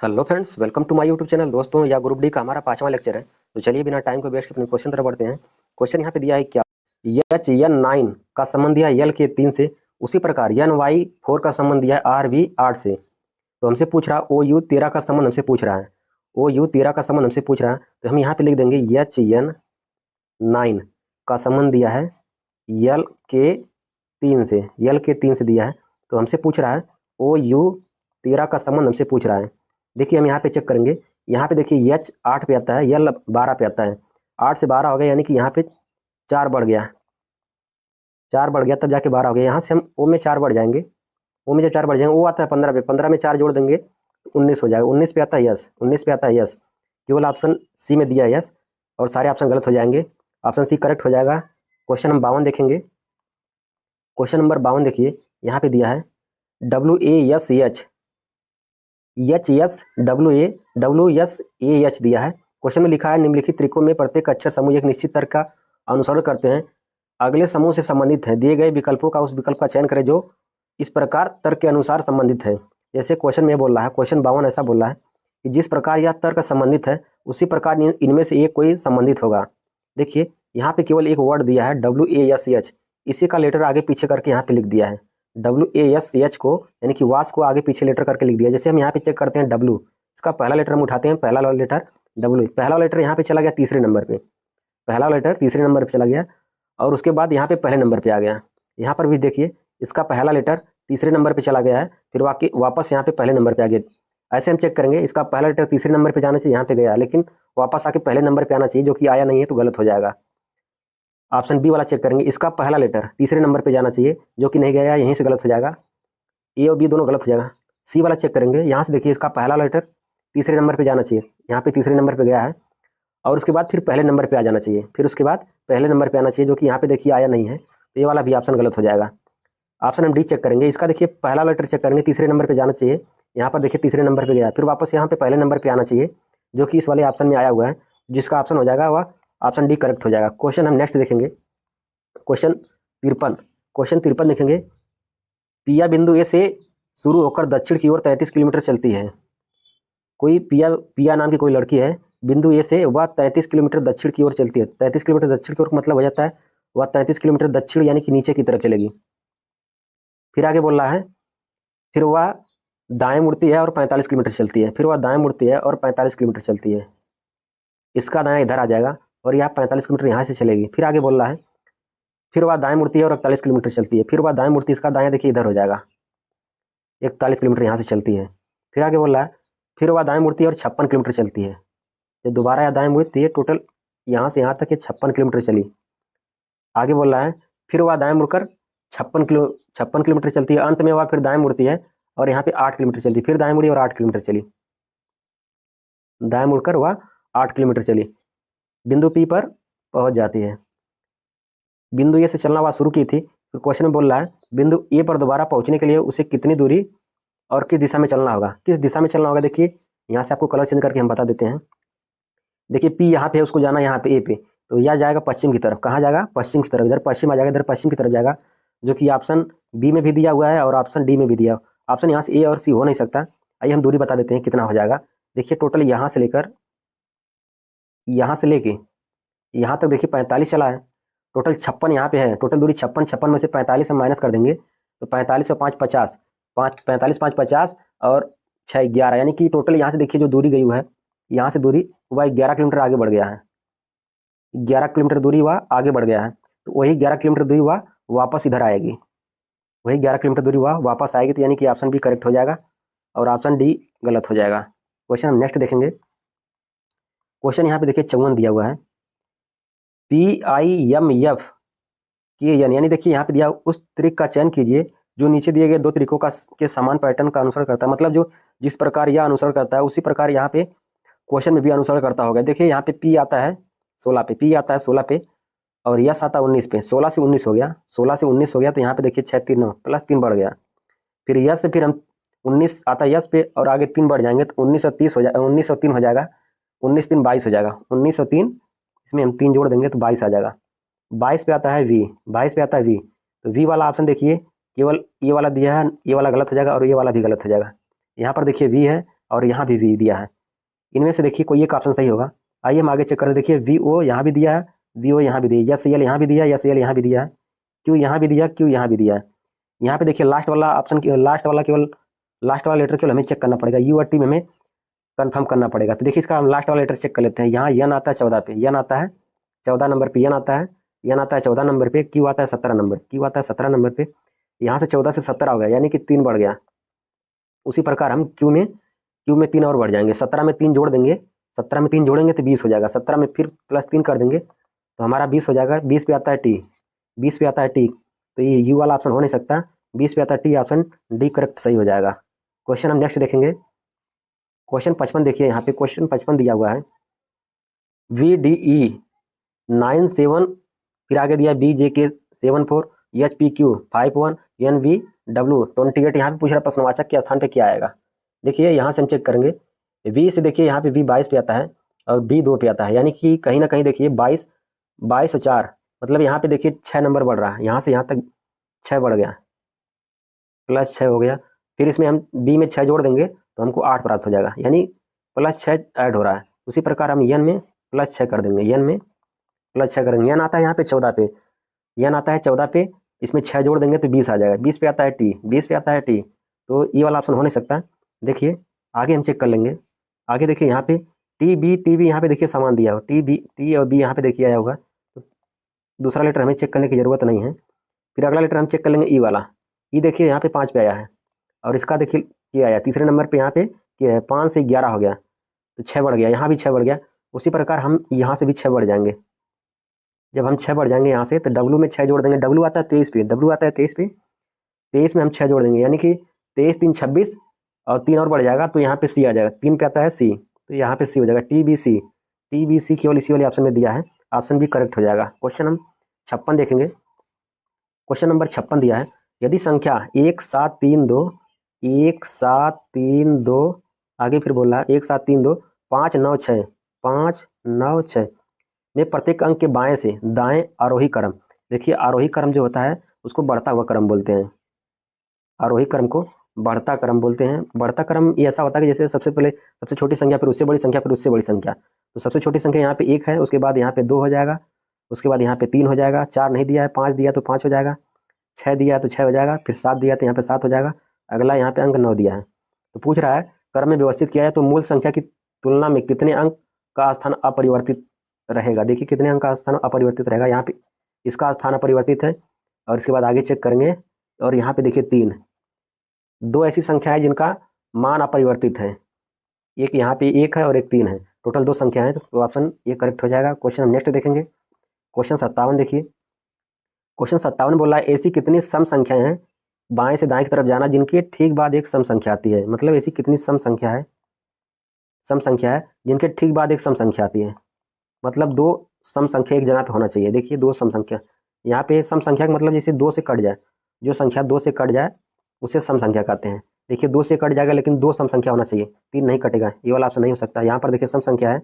Hello friends, welcome to my YouTube channel. दोस्तों, यह group D का हमारा 5वां लेक्चर है। तो चलिए बिना टाइम को वेस्ट अपने क्वेश्चन तरफ बढ़ते हैं। क्वेश्चन यहाँ पे दिया है क्या, एच एन 9 का संबंध दिया है एल के 3 से, उसी प्रकार एन वाई 4 का संबंध दिया है आर वी 8 से। तो हमसे पूछ रहा है ओ यू 13 का संबंध हमसे पूछ रहा है। ओ यू 13 का संबंध हमसे पूछ रहा है, तो हम यहाँ पे लिख देंगे एच एन 9 का संबंध दिया है एल के 3 से, एल के 3 से दिया है। तो हमसे पूछ रहा है ओ यू 13 का संबंध हमसे पूछ रहा है। देखिए हम यहाँ पे चेक करेंगे, यहाँ पे देखिए एच 8 पे आता है, एल 12 पे आता है। 8 से 12 हो गया, यानी कि यहाँ पे 4 बढ़ गया, 4 बढ़ गया तब जाके 12 हो गया। यहाँ से हम ओ में 4 बढ़ जाएंगे, ओ में जब 4 बढ़ जाएंगे, ओ आता है 15 पे, 15 में 4 जोड़ देंगे तो 19 हो जाएगा। 19 पे आता है यस, 19 पे आता है यस। केवल ऑप्शन सी में दिया है यस, और सारे ऑप्शन गलत हो जाएंगे। ऑप्शन सी करेक्ट हो जाएगा। क्वेश्चन नंबर 52 देखेंगे। क्वेश्चन नंबर 52 देखिए, यहाँ पे दिया है W A S H W S A H दिया है। क्वेश्चन में लिखा है निम्नलिखित त्रिकोण में प्रत्येक अक्षर समूह एक निश्चित तर्क का अनुसरण करते हैं, अगले समूह से संबंधित है, दिए गए विकल्पों का उस विकल्प का चयन करें जो इस प्रकार तर्क के अनुसार संबंधित है। जैसे क्वेश्चन में बोल रहा है, क्वेश्चन 52 ऐसा बोल रहा है कि जिस प्रकार यह तर्क संबंधित है उसी प्रकार इनमें से एक कोई संबंधित होगा। देखिए यहाँ पे केवल एक वर्ड दिया है डब्ल्यू ए एस एच, इसी का लेटर आगे पीछे करके यहाँ पे लिख दिया है। डब्ल्यू ए एस एच को यानी कि वास को आगे पीछे लेटर करके लिख दिया। जैसे हम यहाँ पे चेक करते हैं डब्ल्यू, इसका पहला लेटर हम उठाते हैं, पहला वाला लेटर डब्ल्यू, पहला वाला लेटर यहाँ पे चला गया तीसरे नंबर पे, पहला लेटर तीसरे नंबर पे चला गया, और उसके बाद यहाँ पे पहले नंबर पे आ गया। यहाँ पर भी देखिए इसका पहला लेटर तीसरे नंबर पे चला गया है, फिर वापस यहाँ पे पहले नंबर पे आ गया। ऐसे हम चेक करेंगे, इसका पहला लेटर तीसरे नंबर पे जाना चाहिए, यहाँ पे गया, लेकिन वापस आके पहले नंबर पे आना चाहिए, जो कि आया नहीं है तो गलत हो जाएगा। ऑप्शन बी वाला चेक करेंगे, इसका पहला लेटर तीसरे नंबर पे जाना चाहिए, जो कि नहीं गया, यहीं से गलत हो जाएगा। ए और बी दोनों गलत हो जाएगा। सी वाला चेक करेंगे, यहाँ से देखिए इसका पहला लेटर तीसरे नंबर पे जाना चाहिए, यहाँ पे तीसरे नंबर पे गया है, और उसके बाद फिर पहले नंबर पे आ जाना चाहिए, फिर उसके बाद पहले नंबर पे आना चाहिए, जो कि यहाँ पे देखिए आया नहीं है, तो ये वाला भी ऑप्शन गलत हो जाएगा। ऑप्शन हम डी चेक करेंगे, इसका देखिए पहला लेटर चेक करेंगे, तीसरे नंबर पे जाना चाहिए, यहाँ पर देखिए तीसरे नंबर पे गया, फिर वापस यहाँ पे पहले नंबर पे आना चाहिए, जो कि इस वाले ऑप्शन में आया हुआ है, जिसका ऑप्शन हो जाएगा वह ऑप्शन डी करेक्ट हो जाएगा। क्वेश्चन हम नेक्स्ट देखेंगे, क्वेश्चन 53। क्वेश्चन 53 देखेंगे, पिया बिंदु ए से शुरू होकर दक्षिण की ओर 33 किलोमीटर चलती है। कोई पिया पिया नाम की कोई लड़की है, बिंदु ए से वह 33 किलोमीटर दक्षिण की ओर चलती है। 33 किलोमीटर दक्षिण की ओर मतलब हो जाता है वह 33 किलोमीटर दक्षिण यानी कि नीचे की तरफ चलेगी। फिर आगे बोल रहा है, फिर वह दाएं मुड़ती है और 45 किलोमीटर चलती है, फिर वह दाएं मुड़ती है और 45 किलोमीटर चलती है। इसका दाएं इधर आ जाएगा और यह 45 किलोमीटर यहाँ से चलेगी। फिर आगे बोल रहा है, फिर वह दाएं मुड़ती है और 41 किलोमीटर चलती है, फिर वह दाएं मुड़ती है, इसका दाएं देखिए इधर हो जाएगा, 41 किलोमीटर यहाँ से चलती है। फिर आगे बोल रहा है, फिर वह दाएं मुड़ती है और 56 किलोमीटर चलती है। जब दोबारा यह दाएं मुड़ती है, टोटल यहाँ से यहाँ तक ये 56 किलोमीटर चली। आगे बोल रहा है, फिर वह दाएं मुड़कर 56 किलोमीटर चलती है, अंत में वह फिर दाएं मुड़ती है और यहाँ पे 8 किलोमीटर चलती है, फिर दाएं मुड़ी और 8 किलोमीटर चली, दाएं मुड़कर वह 8 किलोमीटर चली, बिंदु पी पर पहुंच जाती है। बिंदु ए से चलना वह शुरू की थी, तो क्वेश्चन में बोल रहा है बिंदु ए पर दोबारा पहुंचने के लिए उसे कितनी दूरी और किस दिशा में चलना होगा, किस दिशा में चलना होगा। देखिए यहाँ से आपको कलर चेंज करके हम बता देते हैं। देखिए पी यहाँ पे है, उसको जाना यहाँ पे ए पे, तो यह जाएगा पश्चिम की तरफ। कहाँ जाएगा? पश्चिम की तरफ, इधर पश्चिम आ जाएगा, इधर पश्चिम की तरफ जाएगा, जो कि ऑप्शन बी में भी दिया हुआ है और ऑप्शन डी में भी दिया। ऑप्शन यहाँ से ए और सी हो नहीं सकता। आइए हम दूरी बता देते हैं कितना हो जाएगा। देखिए टोटल यहाँ से लेकर यहाँ से लेके यहाँ तक देखिए 45 चला है, टोटल 56 यहाँ पे है, टोटल दूरी 56, 56 में से 45 हम माइनस कर देंगे तो 45 और 5 50, 45 5 50 और 6 11, यानी कि टोटल यहाँ से देखिए जो दूरी गई हुआ है, यहाँ से दूरी वह 11 किलोमीटर आगे बढ़ गया है, 11 किलोमीटर दूरी वह आगे बढ़ गया है। तो वही 11 किलोमीटर दूरी वह वापस इधर आएगी, वही 11 किलोमीटर दूरी वह वापस आएगी, तो यानी कि ऑप्शन बी करेक्ट हो जाएगा और ऑप्शन डी गलत हो जाएगा। क्वेश्चन हम नेक्स्ट देखेंगे। क्वेश्चन यहाँ पे देखिए 54 दिया हुआ है, PIMF के एन, यानी देखिए यहाँ पे दिया उस त्रिक का चयन कीजिए जो नीचे दिए गए दो त्रिकों का के समान पैटर्न का अनुसरण करता है। मतलब जो जिस प्रकार यह अनुसरण करता है उसी प्रकार यहाँ पे क्वेश्चन में भी अनुसरण करता होगा। देखिए यहाँ पे पी आता है 16 पे, पी आता है 16 पे और यस आता है 19 पे, 16 से 19 हो गया, 16 से 19 हो गया, तो यहाँ पे देखिए 6 3 9 प्लस 3 बढ़ गया, फिर यस से फिर हम 19 आता है यस पे और आगे 3 बढ़ जाएंगे तो 1930 हो जाएगा, 1903 हो जाएगा, 19 3 22 हो जाएगा, 1903 इसमें हम 3 जोड़ देंगे तो 22 आ जाएगा। 22 पे आता है वी, 22 पे आता है वी, तो वी वाला ऑप्शन देखिए केवल ये वाला दिया है, ये वाला गलत हो जाएगा और ये वाला भी गलत हो जाएगा। यहाँ पर देखिए वी है और यहाँ भी वी दिया है। इनमें से देखिए कोई एक ऑप्शन सही होगा। आइए हम आगे चेक करते, देखिए वी ओ यहाँ भी दिया है, वी ओ यहाँ भी दिया, यस एल यहाँ भी दिया, यस एल यहाँ भी दिया है, क्यू यहाँ भी दिया, क्यू यहाँ भी दिया है। यहाँ पे देखिए लास्ट वाला ऑप्शन, लास्ट वाला लेटर केवल हमें चेक करना पड़ेगा, यू और टी में हमें कंफर्म करना पड़ेगा। तो देखिए इसका हम लास्ट वाला लेटर चेक कर लेते हैं। यहाँ यन आता है 14 पे, यन आता है 14 नंबर पे, यन आता है, यन आता है 14 नंबर पे, क्यू आता है 17 नंबर, क्यू आता है 17 नंबर पे। यहाँ से 14 से 17 हो गया, यानी कि 3 बढ़ गया। उसी प्रकार हम क्यू में 3 और बढ़ जाएंगे, 17 में 3 जोड़ देंगे, 17 में 3 जोड़ेंगे तो 20 हो जाएगा, 17 में फिर प्लस 3 कर देंगे तो हमारा 20 हो जाएगा। 20 पे आता है टी, 20 पे आता है टी, तो ये यू वाला ऑप्शन हो नहीं सकता। 20 पे आता है टी, ऑप्शन डी करेक्ट सही हो जाएगा। क्वेश्चन हम नेक्स्ट देखेंगे। क्वेश्चन 55 देखिए, यहाँ पे क्वेश्चन 55 दिया हुआ है, वी डी ई 97, फिर आगे दिया B J K 74, H P Q 51, N V W 28। यहाँ पे पूछ रहा प्रश्नवाचक के स्थान पे क्या आएगा। देखिए यहाँ से हम चेक करेंगे, वी से देखिए यहाँ पे वी 22 पे आता है और बी 2 पे आता है, यानी कि कहीं ना कहीं देखिए 22 और 4, मतलब यहाँ पे देखिए 6 नंबर बढ़ रहा है, यहाँ से यहाँ तक 6 बढ़ गया, प्लस 6 हो गया। फिर इसमें हम बी में 6 जोड़ देंगे तो हमको 8 प्राप्त हो जाएगा, यानी प्लस 6 ऐड हो रहा है। उसी प्रकार हम एन में प्लस 6 कर देंगे, एन में प्लस 6 करेंगे। एन आता है यहाँ पे 14 पे, एन आता है 14 पे, इसमें 6 जोड़ देंगे तो 20 आ जाएगा। 20 पे आता है टी, 20 पे आता है टी, तो ये वाला ऑप्शन हो नहीं सकता। देखिए आगे हम चेक कर लेंगे। आगे देखिए यहाँ पे टी बी यहाँ पे देखिए समान दिया हो, टी और बी यहाँ पे देखिए आया होगा, तो दूसरा लेटर हमें चेक करने की ज़रूरत नहीं है। फिर अगला लेटर हम चेक कर लेंगे ई वाला, ई देखिए यहाँ पे 5 पे आया है और इसका देखिए क्या आया, तीसरे नंबर पे यहाँ पे क्या है, 5 से 11 हो गया, तो 6 बढ़ गया, यहाँ भी 6 बढ़ गया। उसी प्रकार हम यहाँ से भी 6 बढ़ जाएंगे। जब हम 6 बढ़ जाएंगे यहाँ से तो डब्लू में 6 जोड़ देंगे, डब्लू आता है 23 पे, डब्लू आता है 23 पे, 23 में हम 6 जोड़ देंगे, यानी कि 23 3 26 और 3 और बढ़ जाएगा तो यहाँ पे सी आ जाएगा, 3 पे आता है सी, तो यहाँ पे सी हो जाएगा। टी बी सी केवल इसी वाले ऑप्शन में दिया है, ऑप्शन भी करेक्ट हो जाएगा। क्वेश्चन हम 56 देखेंगे। क्वेश्चन नंबर 56 दिया है, यदि संख्या 1732 1732 आगे फिर बोला 1732 596 596 में प्रत्येक अंक के बाएं से दाएं आरोही क्रम, देखिए आरोही क्रम जो होता है उसको बढ़ता हुआ क्रम बोलते हैं, आरोही क्रम को बढ़ता क्रम बोलते हैं। बढ़ता क्रम ये ऐसा होता है कि जैसे सबसे पहले सबसे छोटी संख्या, फिर उससे बड़ी संख्या, फिर उससे बड़ी संख्या। तो सबसे छोटी संख्या यहाँ पे 1 है, उसके बाद यहाँ पे 2 हो जाएगा, उसके बाद यहाँ पे 3 हो जाएगा, 4 नहीं दिया है, 5 दिया तो 5 हो जाएगा, 6 दिया है तो 6 हो जाएगा, फिर 7 दिया तो यहाँ पे 7 हो जाएगा। अगला यहाँ पे अंक 9 दिया है, तो पूछ रहा है क्रम में व्यवस्थित किया है तो मूल संख्या की तुलना में कितने अंक का स्थान अपरिवर्तित रहेगा। देखिए कितने अंक का स्थान अपरिवर्तित रहेगा, यहाँ पे इसका स्थान अपरिवर्तित है और इसके बाद आगे चेक करेंगे और यहाँ पे देखिए 3, 2 ऐसी संख्या है जिनका मान अपरिवर्तित है, एक यहाँ पे 1 है और एक 3 है, टोटल 2 संख्या है, तो ऑप्शन ये करेक्ट हो जाएगा। क्वेश्चन हम नेक्स्ट देखेंगे। क्वेश्चन 57 देखिए, क्वेश्चन 57 बोला ऐसी कितनी सम संख्याएं हैं बाएं से दाएं की तरफ जाना जिनके ठीक बाद एक सम संख्या आती है, मतलब ऐसी कितनी सम संख्या है जिनके ठीक बाद एक सम संख्या आती है, मतलब 2 सम संख्या एक जगह पे होना चाहिए। देखिए 2 सम संख्या, यहाँ पे सम संख्या का मतलब जैसे 2 से कट जाए, जो संख्या 2 से कट जाए उसे सम संख्या कहते हैं। देखिए 2 से कट जाएगा लेकिन 2 सम संख्या होना चाहिए, 3 नहीं कटेगा, ये वाला ऑप्शन नहीं हो सकता। यहाँ पर देखिए सम संख्या है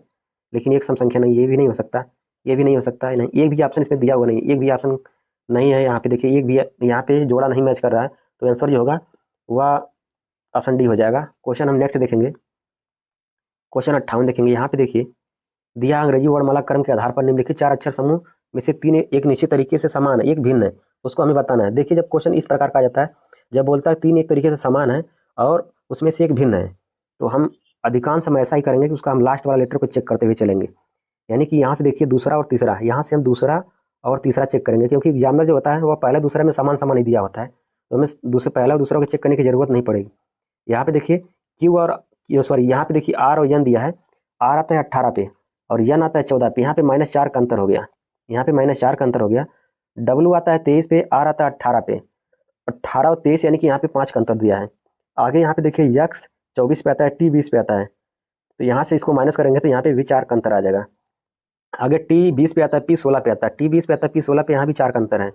लेकिन एक सम संख्या नहीं, ये भी नहीं हो सकता, ये भी नहीं हो सकता है, नहीं एक भी ऑप्शन इसमें दिया हुआ नहीं, एक भी ऑप्शन नहीं है यहाँ पे। देखिए एक भी यहाँ पे जोड़ा नहीं मैच कर रहा है, तो आंसर जो होगा वह ऑप्शन डी हो जाएगा। क्वेश्चन हम नेक्स्ट देखेंगे। क्वेश्चन 58 देखेंगे। यहाँ पे देखिए दिया अंग्रेजी वर्णमाला क्रम के आधार पर निम्नलिखित 4 अक्षर समूह में से 3 एक निश्चित तरीके से समान है, एक भिन्न है, उसको हमें बताना है। देखिए जब क्वेश्चन इस प्रकार का आ जाता है, जब बोलता है 3 एक तरीके से समान है और उसमें से एक भिन्न है, तो हम अधिकांश हम ऐसा ही करेंगे कि उसका हम लास्ट वाला लेटर को चेक करते हुए चलेंगे। यानी कि यहाँ से देखिए दूसरा और तीसरा, यहाँ से हम दूसरा और तीसरा चेक करेंगे, क्योंकि एग्जामिनर जो होता है वह पहले दूसरे में समान समान ही दिया होता है, तो हमें पहला और दूसरा को चेक करने की जरूरत नहीं पड़ेगी। यहाँ पे देखिए क्यू और सॉरी यहाँ पे देखिए आर और एन दिया है, आर आता है 18 पे और एन आता है 14 पे, यहाँ पे -4 का अंतर हो गया, यहाँ पे -4 का अंतर हो गया। डब्ल्यू आता है 23 पे, आर आता है 18 पे, 18 और 23 यानी कि यहाँ पे 5 का अंतर दिया है। आगे यहाँ पे देखिए यक्स 24 पे आता है, टी 20 पे आता है, तो यहाँ से इसको माइनस करेंगे तो यहाँ पे भी 4 का अंतर आ जाएगा। आगे टी 20 पे आता है, पी 16 पे आता है, टी 20 पे आता है, पी 16 पे, यहाँ भी 4 का अंतर है।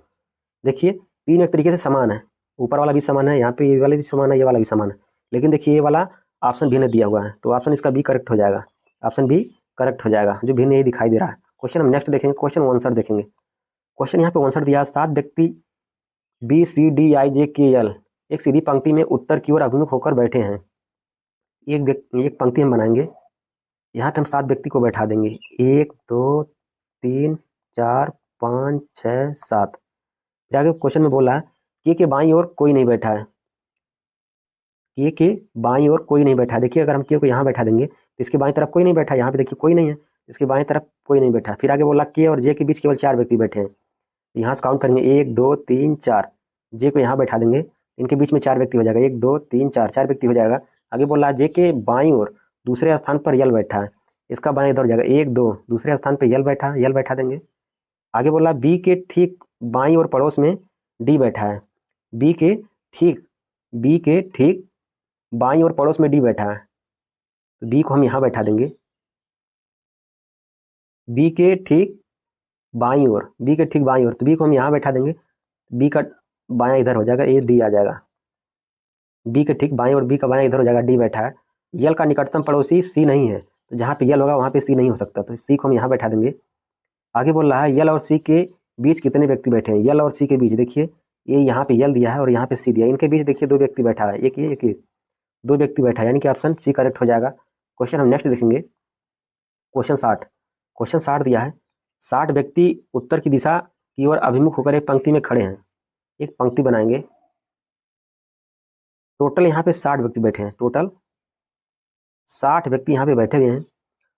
देखिए 3 एक तरीके से समान है, ऊपर वाला भी समान है, यहाँ पे ये वाला भी समान है, ये वाला भी समान है, लेकिन देखिए ये वाला ऑप्शन भिन्न दिया हुआ है, तो ऑप्शन इसका बी करेक्ट हो जाएगा, ऑप्शन बी करेक्ट हो जाएगा, जो भिन्न यही दिखाई दे रहा है। क्वेश्चन हम नेक्स्ट देखेंगे। क्वेश्चन 59 देखेंगे। क्वेश्चन यहाँ पे 59 दिया, 7 व्यक्ति बी सी डी आई जे के एल एक सीधी पंक्ति में उत्तर की ओर अभिमुख होकर बैठे हैं, एक पंक्ति हम बनाएंगे, यहाँ पे हम 7 व्यक्ति को बैठा देंगे, 1 2 3 4 5 6 7। फिर आगे क्वेश्चन में बोला है के बाईं ओर कोई नहीं बैठा है, के बाईं ओर कोई नहीं बैठा है। देखिए अगर हम के को यहाँ बैठा देंगे तो इसके बाईं तरफ कोई नहीं बैठा, यहाँ पे देखिए कोई नहीं है, इसके बाईं तरफ कोई नहीं बैठा। फिर आगे बोला के और जे के बीच केवल 4 व्यक्ति बैठे हैं, यहाँ से काउंट करेंगे 1 2 3 4, जे को यहाँ बैठा देंगे, इनके बीच में 4 व्यक्ति हो जाएगा, 1 2 3 4, 4 व्यक्ति हो जाएगा। आगे बोला जे के बाईं ओर दूसरे स्थान पर यल बैठा है, इसका बाएं इधर हो जाएगा, 1 2, दूसरे स्थान पर यल बैठा देंगे। आगे बोला बी के ठीक बाईं ओर पड़ोस में डी बैठा है, बी के ठीक बाईं ओर पड़ोस में डी बैठा है, तो डी को हम यहाँ बैठा देंगे, बी के ठीक बाईं ओर, तो बी को हम यहाँ बैठा देंगे, बी का बायां इधर हो जाएगा, ए डी आ जाएगा, बी के ठीक बाईं ओर बी का बायां इधर हो जाएगा, डी बैठा है। यल का निकटतम पड़ोसी सी नहीं है, तो जहाँ पे यल होगा वहाँ पे सी नहीं हो सकता, तो सी को हम यहाँ बैठा देंगे। आगे बोल रहा है यल और सी के बीच कितने व्यक्ति बैठे हैं, यल और सी के बीच देखिए ये यहाँ पे यल दिया है और यहाँ पे सी दिया है, इनके बीच देखिए 2 व्यक्ति बैठा है, एक ये 2 व्यक्ति बैठा है, यानी कि ऑप्शन सी करेक्ट हो जाएगा। क्वेश्चन हम नेक्स्ट देखेंगे, क्वेश्चन 60 दिया है, 60 व्यक्ति उत्तर की दिशा की ओर अभिमुख होकर एक पंक्ति में खड़े हैं, एक पंक्ति बनाएंगे। टोटल यहाँ पे 60 व्यक्ति बैठे हैं, टोटल 60 व्यक्ति यहाँ पे बैठे हुए हैं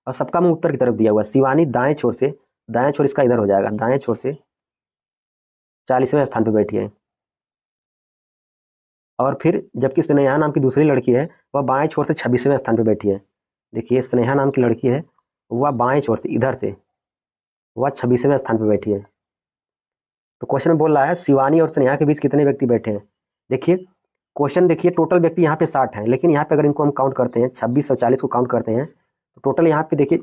और सबका मुंह उत्तर की तरफ दिया हुआ है। शिवानी दाएं छोर इसका इधर हो जाएगा, दाएं छोर से 40वें स्थान पे बैठी है। और फिर जबकि स्नेहा नाम की दूसरी लड़की है वह बाएं छोर से 26वें स्थान पे बैठी है। देखिए स्नेहा नाम की लड़की है वह बाएं छोर से इधर से वह 26वें स्थान पे बैठी है। तो क्वेश्चन में बोल रहा है शिवानी और स्नेहा के बीच कितने व्यक्ति बैठे हैं। देखिए क्वेश्चन देखिए टोटल व्यक्ति यहाँ पे 60 हैं, लेकिन यहाँ पे अगर इनको हम काउंट करते हैं 26 और 40 को काउंट करते हैं तो टोटल यहाँ पे देखिए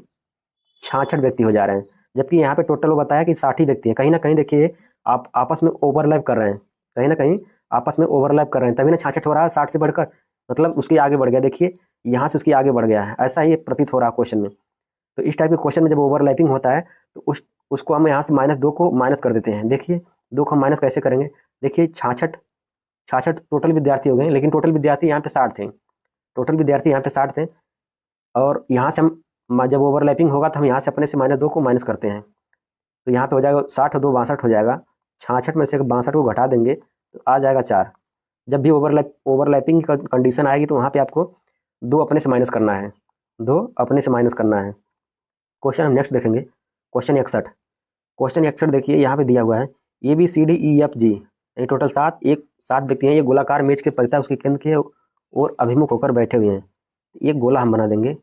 66 व्यक्ति हो जा रहे हैं, जबकि यहाँ पे टोटल वो बताया कि 60 ही व्यक्ति हैं। कहीं ना कहीं देखिए आप आपस में ओवरलैप कर रहे हैं, कहीं ना कहीं आपस में ओवरलैप कर रहे हैं, तभी ना 66 हो रहा है, 60 से बढ़कर मतलब उसके आगे बढ़ गया। देखिए यहाँ से उसकी आगे बढ़ गया है, ऐसा ही प्रतीत हो रहा है क्वेश्चन में। तो इस टाइप के क्वेश्चन में जब ओवरलैपिंग होता है तो उसको हम यहाँ से -2 को माइनस कर देते हैं। देखिए 2 को हम माइनस कैसे करेंगे, देखिए 66 टोटल विद्यार्थी हो गए, लेकिन टोटल विद्यार्थी यहाँ पे 60 थे, टोटल विद्यार्थी यहाँ पे 60 थे। और यहाँ से हम जब ओवरलैपिंग होगा तो हम यहाँ से अपने से -2 को माइनस करते हैं, तो यहाँ पे हो जाएगा 60 और 2 62 हो जाएगा। 66 में से 62 को घटा देंगे तो आ जाएगा 4। जब भी ओवरलैपिंग की कंडीशन आएगी तो वहाँ पे आपको 2 अपने से माइनस करना है, 2 अपने से माइनस करना है। क्वेश्चन हम नेक्स्ट देखेंगे, क्वेश्चन 61 देखिए यहाँ पे दिया हुआ है ABCDEFG, यानी टोटल 7 व्यक्ति हैं, ये गोलाकार मेज के परितः उसके केंद्र के और अभिमुख होकर बैठे हुए हैं। एक गोला हम बना देंगे,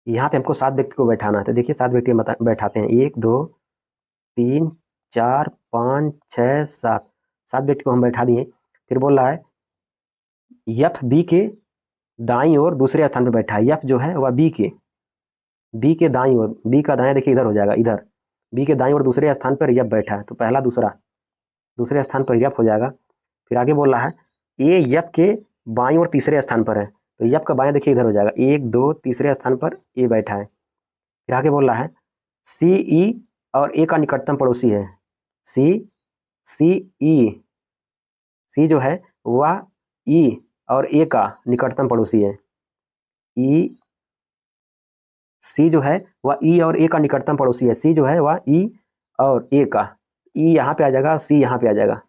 यहाँ पे हमको 7 व्यक्ति को बैठाना है, तो देखिए 7 व्यक्ति बैठाते हैं, 1 2 3 4 5 6 7, 7 व्यक्ति को हम बैठा दिए। फिर बोल रहा है यफ बी के दाईं ओर दूसरे स्थान पर बैठा है, यफ जो है वह बी के दाईं ओर, बी का दायां देखिए इधर हो जाएगा, इधर बी के दाईं ओर दूसरे स्थान पर यफ बैठा है, तो पहला दूसरे स्थान पर यफ हो जाएगा। फिर आगे बोल रहा है ए यफ के बाईं ओर तीसरे स्थान पर है, तो यफ का बायां देखिए इधर हो जाएगा, 1 2 तीसरे स्थान पर ए बैठा है। फिर आगे बोल रहा है सी ई और ए का निकटतम पड़ोसी है, सी जो है वह ई और ए का निकटतम पड़ोसी है, सी जो है वह ई और ए का निकटतम पड़ोसी है, सी जो है वह ई और ए का, ई यहाँ पे आ जाएगा, सी यहाँ पे आ जाएगा,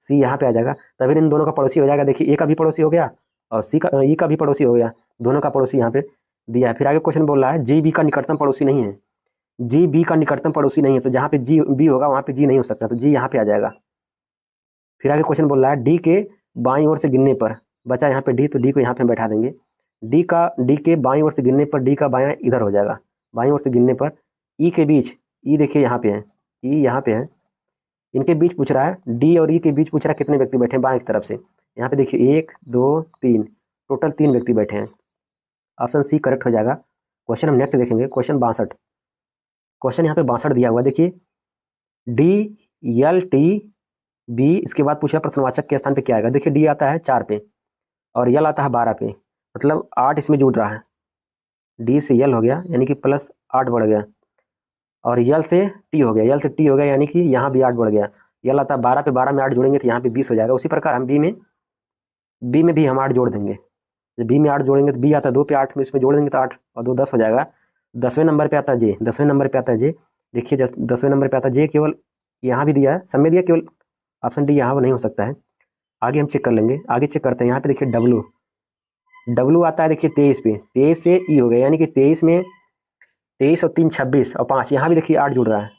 सी यहाँ पे आ जाएगा, तभी इन दोनों का पड़ोसी हो जाएगा। देखिए ए का भी पड़ोसी हो गया और ई का भी पड़ोसी हो गया, दोनों का पड़ोसी यहाँ पे दिया है। फिर आगे क्वेश्चन बोल रहा है जी बी का निकटतम पड़ोसी नहीं है, जी बी का निकटतम पड़ोसी नहीं है, तो जहाँ पे जी बी होगा वहाँ पे जी नहीं हो सकता, तो जी यहाँ पे आ जाएगा। फिर आगे क्वेश्चन बोल रहा है डी के बाईं ओर से गिनने पर, बचा यहाँ पे डी, तो डी को यहाँ पे बैठा देंगे, डी के बाईं ओर से गिनने पर डी का बायां इधर हो जाएगा, बाईं ओर से गिनने पर ई के बीच, ई देखिए यहाँ पे है, ई यहाँ पे है, इनके बीच पूछ रहा है, डी और ई के बीच पूछ रहा है कितने व्यक्ति बैठे हैं बाएं की तरफ से, यहाँ पे देखिए 1 2 3, टोटल 3 व्यक्ति बैठे हैं, ऑप्शन सी करेक्ट हो जाएगा। क्वेश्चन हम नेक्स्ट देखेंगे, क्वेश्चन 62, क्वेश्चन यहाँ पे 62 दिया हुआ, देखिए DLT बी, इसके बाद पूछा प्रश्नवाचक के स्थान पे क्या आएगा। देखिए डी आता है 4 पे और यल आता है 12 पे, मतलब 8 इसमें जुड़ रहा है, डी से यल हो गया यानी कि +8 बढ़ गया, और यल से टी हो गया, यानी कि यहाँ भी 8 बढ़ गया, यल आता है 12 पे, 12 में 8 जोड़ेंगे तो यहाँ पे 20 हो जाएगा। उसी प्रकार हम बी में भी हम 8 जोड़ देंगे, जब बी में 8 जोड़ेंगे तो बी आता है 2 पे, 8 में इसमें जोड़ देंगे तो 8 और 2 10 हो जाएगा। 10वें नंबर पे आता है जे, 10वें नंबर पे आता है जे। देखिए 10वें नंबर पे आता है जे, केवल यहाँ भी दिया है, सब में दिया, केवल ऑप्शन डी यहाँ नहीं हो सकता है। आगे हम चेक कर लेंगे, आगे चेक करते हैं। यहाँ पे देखिए डब्लू आता है, देखिए 23 पे, 23 से ई हो गया, यानी कि 23 में 23 और 3 26 और 5 यहाँ भी देखिए 8 जुड़ रहा है,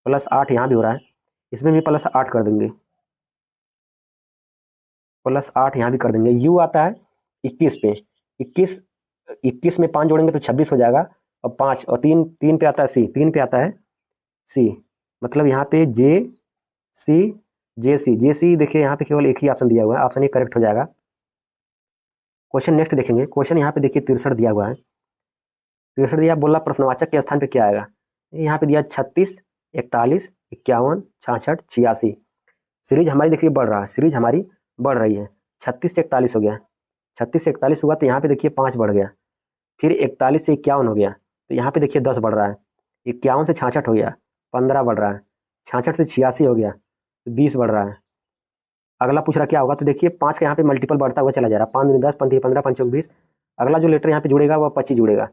प्लस 8 यहाँ भी हो रहा है, इसमें भी प्लस 8 कर देंगे, प्लस 8 यहाँ भी कर देंगे। यू आता है 21 पे, 21 में 5 जोड़ेंगे तो 26 हो जाएगा, और 5 और 3 पे आता है सी, 3 पे आता है सी, मतलब यहाँ पे जे सी देखिए यहाँ पे केवल एक ही ऑप्शन दिया हुआ है, ऑप्शन ए करेक्ट हो जाएगा। क्वेश्चन नेक्स्ट देखेंगे। क्वेश्चन यहाँ पे देखिए 63 दिया हुआ है, 63 दिया, बोला प्रश्नवाचक के स्थान पे क्या आएगा। यहाँ पे दिया 36, 41, 51, 66, 86। सीरीज हमारी देखिए बढ़ रहा है, सीरीज हमारी बढ़ रही है। 36 से 41 हो गया, 36 से 41 हुआ तो यहाँ पे देखिए 5 बढ़ गया, फिर 41 से 51 हो गया तो यहाँ पे देखिए 10 बढ़ रहा है, 51 से 66 हो गया, 15 बढ़ रहा है, 66 से 86 हो गया, 20 बढ़ रहा है। अगला पूछ रहा क्या होगा, तो देखिए 5 का यहाँ पे मल्टीपल बढ़ता हुआ चला जा रहा है, 5 दूनी 10, 15, 15, 5 20। अगला जो लेटर यहाँ पे जुड़ेगा वह 25 जुड़ेगा,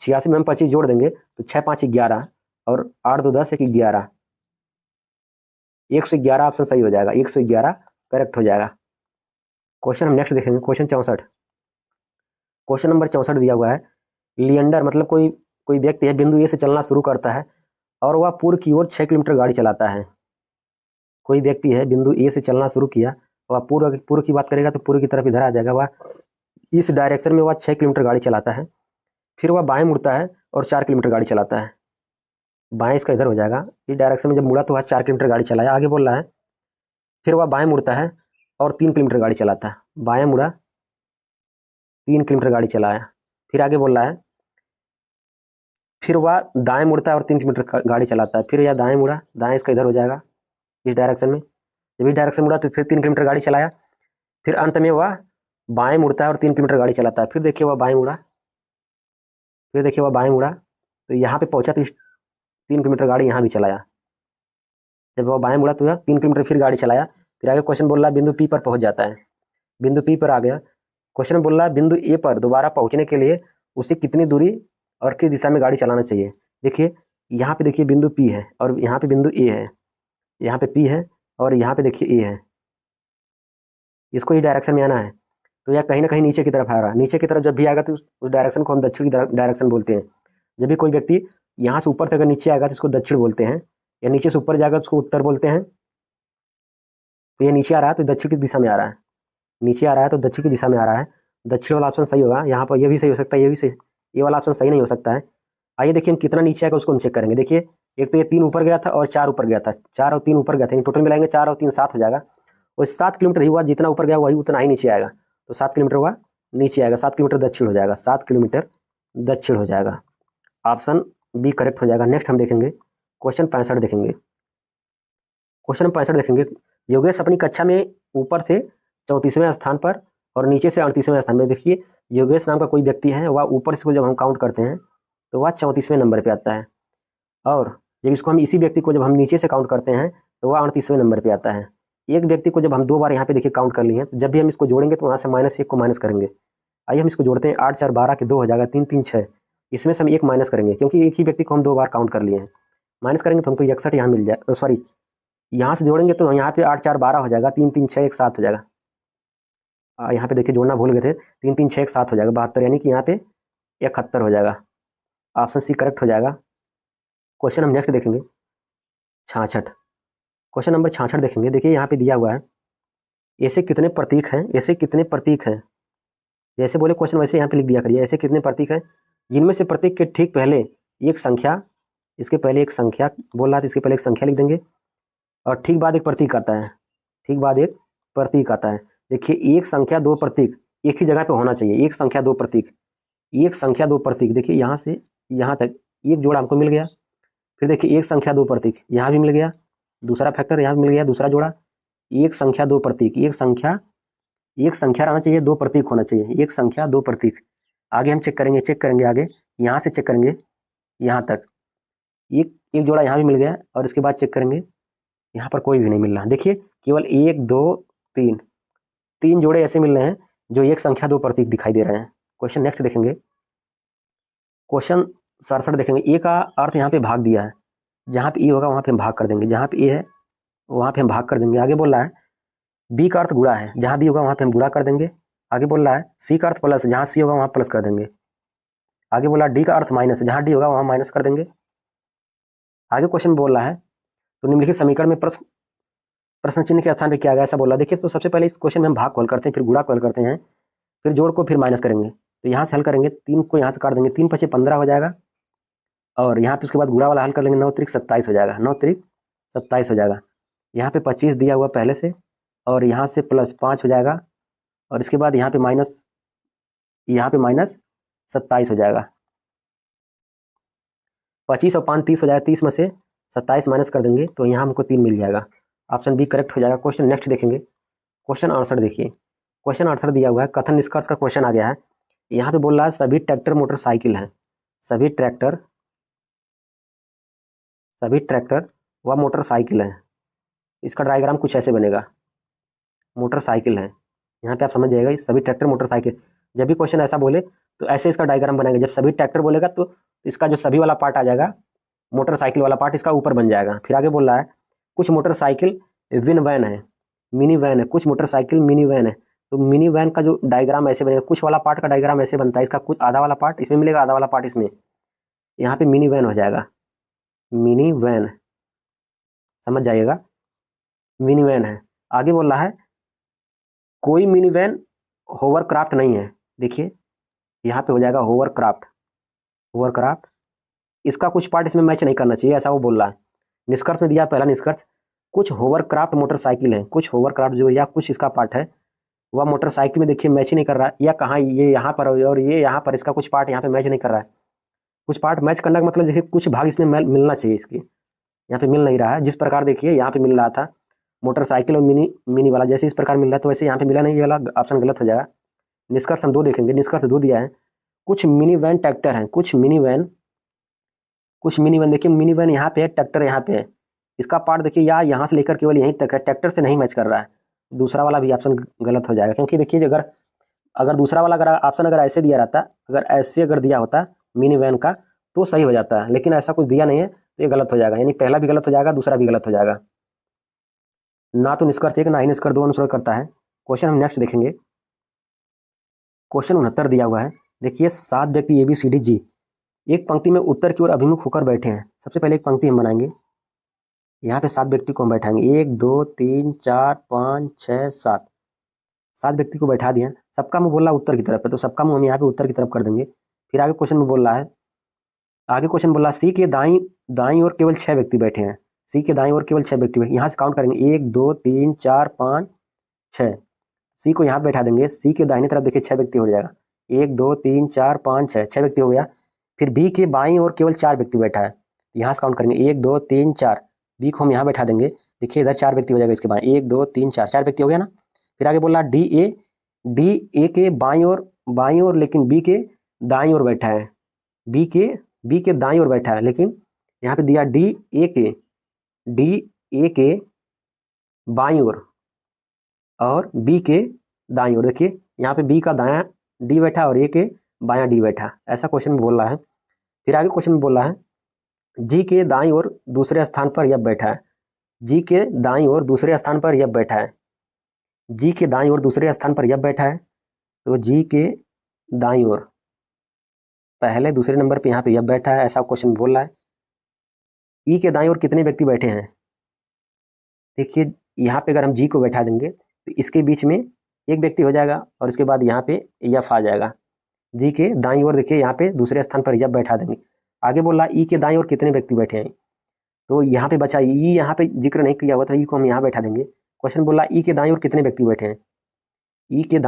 86 में हम 25 जोड़ देंगे तो 6 5 11 और 8 2 10 1 11, 111 ऑप्शन सही हो जाएगा, 111 करेक्ट हो जाएगा। क्वेश्चन हम नेक्स्ट देखेंगे, क्वेश्चन 64। क्वेश्चन नंबर 64 दिया हुआ है, लिएंडर मतलब कोई व्यक्ति है, बिंदु ए से चलना शुरू करता है और वह पूर्व की ओर 6 किलोमीटर गाड़ी चलाता है। कोई व्यक्ति है, बिंदु ए से चलना शुरू किया, वह पूर्व की बात करेगा तो पूर्व की तरफ इधर आ जाएगा, वह इस डायरेक्शन में वह 6 किलोमीटर गाड़ी चलाता है, फिर वह बाएं मुड़ता है और 4 किलोमीटर गाड़ी चलाता है। बाएं इसका इधर हो जाएगा, इस डायरेक्शन में जब मुड़ा तो वह 4 किलोमीटर गाड़ी चलाया। आगे बोल रहा है फिर वह बाएं मुड़ता है और 3 किलोमीटर गाड़ी चलाता है, बाएं मुड़ा 3 किलोमीटर गाड़ी चलाया। फिर आगे बोल रहा है फिर वह दाएं मुड़ता है और 3 किलोमीटर गाड़ी चलाता है, फिर यह दाएं मुड़ा, दाएं इसका इधर हो जाएगा इस डायरेक्शन में, जब इस डायरेक्शन मुड़ा तो फिर 3 किलोमीटर गाड़ी चलाया, फिर अंत में वह बाएं मुड़ता है और 3 किलोमीटर गाड़ी चलाता है, फिर देखिए वह बाएं मुड़ा, फिर देखिए वह बाएं मुड़ा तो यहाँ पे पहुंचा तो 3 किलोमीटर गाड़ी यहाँ भी चलाया, जब वह बाएं मुड़ा तो यह 3 किलोमीटर फिर गाड़ी चलाया। फिर आगे क्वेश्चन बोल रहा है बिंदु पी पर पहुंच जाता है, बिंदु पी पर आ गया। क्वेश्चन बोल रहा है बिंदु ए पर दोबारा पहुंचने के लिए उसे कितनी दूरी और किस दिशा में गाड़ी चलाना चाहिए। देखिए यहाँ पे देखिए बिंदु पी है और यहाँ पे बिंदु ए है, यहाँ पे पी है और यहाँ पे देखिए ए है, इसको इस डायरेक्शन में आना है तो यह कहीं ना कहीं नीचे की तरफ आ रहा है। नीचे की तरफ जब भी आएगा तो उस डायरेक्शन को हम दक्षिण की डायरेक्शन बोलते हैं। जब भी कोई व्यक्ति यहाँ से ऊपर से अगर नीचे आएगा तो इसको दक्षिण बोलते हैं, या नीचे से ऊपर जाएगा तो उसको उत्तर बोलते हैं। तो ये नीचे आ रहा है तो दक्षिण की दिशा में आ रहा है, नीचे आ रहा है तो दक्षिण की दिशा में आ रहा है, दक्षिण वाला ऑप्शन सही होगा। यहाँ पर ये भी सही हो सकता है, ये भी सही, ये वाला ऑप्शन सही नहीं हो सकता है। आइए देखिए हम कितना नीचे आएगा उसको हम चेक करेंगे। देखिए एक तो ये 3 ऊपर गया था और 4 ऊपर गया था, 4 और 3 ऊपर गया था, टोटल मिलाएंगे 4 और 3 7 हो जाएगा, और 7 किलोमीटर ही हुआ, जितना ऊपर गया वही उतना ही नीचे आएगा, तो 7 किलोमीटर हुआ नीचे आएगा, 7 किलोमीटर दक्षिण हो जाएगा, 7 किलोमीटर दक्षिण हो जाएगा, ऑप्शन बी करेक्ट हो जाएगा। नेक्स्ट हम देखेंगे क्वेश्चन 65 देखेंगे। क्वेश्चन 65 देखेंगे, योगेश अपनी कक्षा में ऊपर से 34वें स्थान पर और नीचे से 38वें स्थान में। देखिए योगेश नाम का कोई व्यक्ति है, वह ऊपर से जब हम काउंट करते हैं तो वह 34वें नंबर पे आता है, और जब इसको हम इसी व्यक्ति को जब हम नीचे से काउंट करते हैं तो वह 38वें नंबर पे आता है। एक व्यक्ति को जब हम 2 बार यहाँ पे देखिए काउंट कर लिए हैं, तो जब भी हम इसको जोड़ेंगे तो वहाँ से -1 को माइनस करेंगे। आइए हम इसको जोड़ते हैं, 8 4 12 के 2 हो जाएगा, 3 3 6, इसमें से हम 1 माइनस करेंगे क्योंकि एक ही व्यक्ति को हम 2 बार काउंट कर लिए हैं। माइनस करेंगे तो हमको 61 यहाँ मिल जाए, सॉरी यहाँ से जोड़ेंगे तो यहाँ पे 8 4 12 हो जाएगा, 3 3 6 1 7 हो जाएगा। यहाँ पे देखिए जोड़ना भूल गए थे, 3 3 6 1 7 हो जाएगा 72, यानी कि यहाँ पे 71 हो जाएगा, ऑप्शन सी करेक्ट हो जाएगा। क्वेश्चन हम नेक्स्ट देखेंगे 66। क्वेश्चन नंबर 66 देखेंगे। देखिए यहाँ पे दिया हुआ है ऐसे कितने प्रतीक हैं, ऐसे कितने प्रतीक हैं, जैसे बोले क्वेश्चन वैसे यहाँ पे लिख दिया करिए, ऐसे कितने प्रतीक हैं जिनमें से प्रतीक के ठीक पहले एक संख्या, इसके पहले एक संख्या बोल रहा था, इसके पहले एक संख्या लिख देंगे और ठीक बाद एक प्रतीक आता है, ठीक बाद एक प्रतीक आता है। देखिए एक संख्या 2 प्रतीक एक ही जगह पे होना चाहिए, एक संख्या 2 प्रतीक, एक संख्या 2 प्रतीक। देखिए यहाँ से यहाँ तक एक जोड़ा हमको मिल गया, फिर देखिए एक संख्या 2 प्रतीक यहाँ भी मिल गया, दूसरा फैक्टर यहाँ भी मिल गया, दूसरा जोड़ा, एक संख्या 2 प्रतीक, एक संख्या रहना चाहिए, 2 प्रतीक होना चाहिए, एक संख्या 2 प्रतीक। आगे हम चेक करेंगे आगे यहाँ से चेक करेंगे यहाँ तक एक जोड़ा यहाँ भी मिल गया, और इसके बाद चेक करेंगे यहाँ पर कोई भी नहीं मिल रहा। देखिए केवल 1 2 3 जोड़े ऐसे मिल रहे हैं जो एक संख्या दो प्रतीक दिखाई दे रहे हैं। क्वेश्चन नेक्स्ट देखेंगे, क्वेश्चन 67 देखेंगे। ए का अर्थ यहाँ पे भाग दिया है, जहाँ पे ए होगा वहाँ पे हम भाग कर देंगे, जहाँ पे ए है वहाँ पे हम भाग कर देंगे। आगे बोल रहा है बी का अर्थ गुणा है, जहाँ बी होगा वहाँ पे हम गुणा कर देंगे। आगे बोल रहा है सी का अर्थ प्लस है, जहाँ सी होगा वहाँ प्लस कर देंगे। आगे बोला डी का अर्थ माइनस है, जहाँ डी होगा वहाँ माइनस कर देंगे। आगे क्वेश्चन बोल रहा है तो निम्नलिखित समीकरण में प्रश्न चिन्ह के स्थान पे क्या गया, ऐसा बोला। देखिए तो सबसे पहले इस क्वेश्चन में हम भाग कॉल करते हैं, फिर गुणा कॉल करते हैं, फिर जोड़ को फिर माइनस करेंगे। तो यहाँ से हल करेंगे, 3 को यहाँ से काट देंगे, 3 पचे 15 हो जाएगा, और यहाँ पे उसके बाद गुणा वाला हल कर लेंगे, 9 त्रिक 27 हो जाएगा, 9 त्रिक 27 हो जाएगा। यहाँ पे 25 दिया हुआ पहले से, और यहाँ से प्लस 5 हो जाएगा, और इसके बाद यहाँ पे माइनस 27 हो जाएगा। 25 और 5 30 हो जाएगा, 30 में से 27 माइनस कर देंगे तो यहाँ हमको 3 मिल जाएगा। ऑप्शन बी करेक्ट हो जाएगा। क्वेश्चन नेक्स्ट देखेंगे, क्वेश्चन 68 देखिए। क्वेश्चन 68 दिया हुआ है, कथन निष्कर्ष का क्वेश्चन आ गया है। यहाँ पे बोल रहा है सभी ट्रैक्टर मोटरसाइकिल हैं, सभी ट्रैक्टर व मोटरसाइकिल हैं। इसका डायग्राम कुछ ऐसे बनेगा, मोटरसाइकिल है, यहाँ पे आप समझ जाएगा सभी ट्रैक्टर मोटरसाइकिल। जब भी क्वेश्चन ऐसा बोले तो ऐसे इसका डायग्राम बनाएंगे। जब सभी ट्रैक्टर बोलेगा तो इसका जो सभी वाला पार्ट आ जाएगा, मोटरसाइकिल वाला पार्ट इसका ऊपर बन जाएगा। फिर आगे बोल रहा है कुछ मोटरसाइकिल विन वैन है, मिनी वैन है, कुछ मोटरसाइकिल मिनी वैन है। तो मिनी वैन का जो डायग्राम ऐसे बनेगा, कुछ वाला पार्ट का डायग्राम ऐसे बनता है, इसका कुछ आधा वाला पार्ट इसमें मिलेगा, आधा वाला पार्ट इसमें, यहाँ पे मिनी वैन हो जाएगा, मिनी वैन, समझ जाइएगा, मिनी वैन है। आगे बोल रहा है कोई मिनी वैन होवरक्राफ्ट नहीं है। देखिए यहाँ पे हो जाएगा होवरक्राफ्ट, इसका कुछ पार्ट इसमें मैच नहीं करना चाहिए, ऐसा वो बोल रहा है। निष्कर्ष में दिया पहला निष्कर्ष, कुछ होवरक्राफ्ट मोटरसाइकिल है, कुछ होवरक्राफ्ट जो या कुछ इसका पार्ट है वह मोटरसाइकिल में देखिए मैच ही नहीं कर रहा है, या कहाँ ये यहाँ पर और ये यहाँ पर, इसका कुछ पार्ट यहाँ पे मैच नहीं कर रहा है। कुछ पार्ट मैच करने का मतलब देखिए कुछ भाग इसमें मिलना चाहिए, इसके यहाँ पे मिल नहीं रहा है। जिस प्रकार देखिए यहाँ पे मिल रहा था मोटरसाइकिल और मिनी वाला, जैसे इस प्रकार मिल रहा है तो वैसे यहाँ पे मिला नहीं, ये वाला ऑप्शन गलत हो जाएगा। निष्कर्ष हम 2 देखेंगे, निष्कर्ष 2 दिया है, कुछ मिनी वैन ट्रैक्टर हैं, कुछ मिनी वैन देखिए, मिनी वैन यहाँ पे है, ट्रैक्टर यहाँ पे है। इसका पार्ट देखिए यहाँ से लेकर केवल यहीं तक है, ट्रैक्टर से नहीं मैच कर रहा है। दूसरा वाला भी ऑप्शन गलत हो जाएगा, क्योंकि देखिए अगर दूसरा वाला ऑप्शन अगर ऐसे दिया रहता, अगर दिया होता मिनी वैन का तो सही हो जाता है, लेकिन ऐसा कुछ दिया नहीं है तो ये गलत हो जाएगा, यानी पहला भी गलत हो जाएगा, दूसरा भी गलत हो जाएगा। ना तो निष्कर्ष 1 ना ही निष्कर्ष 2 अनुसरण करता है। क्वेश्चन हम नेक्स्ट देखेंगे, क्वेश्चन 69 दिया हुआ है। देखिए 7 व्यक्ति ABCD एक पंक्ति में उत्तर की ओर अभिमुख होकर बैठे हैं। सबसे पहले एक पंक्ति हम बनाएंगे, यहाँ पे 7 व्यक्ति को हम बैठाएंगे, 1 2 3 4 5 6 7, 7 व्यक्ति को बैठा दिया। सबका मुंह बोल रहा है उत्तर की तरफ है, तो सबका मुंह हम यहाँ पे उत्तर की तरफ कर देंगे। फिर आगे क्वेश्चन में बोल रहा है, सी के दाईं ओर केवल 6 व्यक्ति बैठे हैं, सी के दाईं ओर केवल 6 व्यक्ति बैठे, यहाँ से काउंट करेंगे 1 2 3 4 5 6, सी को यहाँ बैठा देंगे, सी के दाहिनी तरफ देखिए 6 व्यक्ति हो जाएगा, 1 2 3 4 5 6 व्यक्ति हो गया। फिर बी के बाईं ओर केवल 4 व्यक्ति बैठा है, यहाँ से काउंट करेंगे 1 2 3 4, बी को हम यहाँ बैठा देंगे, देखिए इधर 4 व्यक्ति हो जाएगा, इसके बाएं 1 2 3 4 व्यक्ति हो गया ना। फिर आगे बोला डी ए के बाईं ओर लेकिन बी के दाईं ओर बैठा है, बी के दाईं ओर बैठा है, लेकिन यहाँ पे दिया डी ए के बाईं ओर और बी के दाईं ओर। देखिए यहाँ पे बी का दायां डी बैठा और ए के बायां डी बैठा, ऐसा क्वेश्चन में बोल रहा है। फिर आगे क्वेश्चन में बोल रहा है जी के दाईं ओर दूसरे स्थान पर यह बैठा है, जी के दाईं ओर दूसरे स्थान पर यह बैठा है, जी के दाईं ओर दूसरे स्थान पर यह बैठा है, तो जी के दाईं ओर पहले दूसरे नंबर पे यहाँ पे यह बैठा है, ऐसा क्वेश्चन बोल रहा है। ई के दाईं ओर कितने व्यक्ति बैठे हैं, देखिए यहाँ पे अगर हम जी को बैठा देंगे तो इसके बीच में एक व्यक्ति हो जाएगा और इसके बाद यहाँ पे यफ आ जाएगा। जी के दाईं ओर देखिए यहाँ पे दूसरे स्थान पर यफ बैठा देंगे। आगे बोल रहा ई के दाईं ओर कितने व्यक्ति बैठे हैं, तो यहाँ पे बचा ई, यहाँ पे जिक्र नहीं किया हुआ, तो ई को हम यहाँ बैठा देंगे। क्वेश्चन बोला ई के दाईं ओर कितने व्यक्ति बैठे हैं, ई के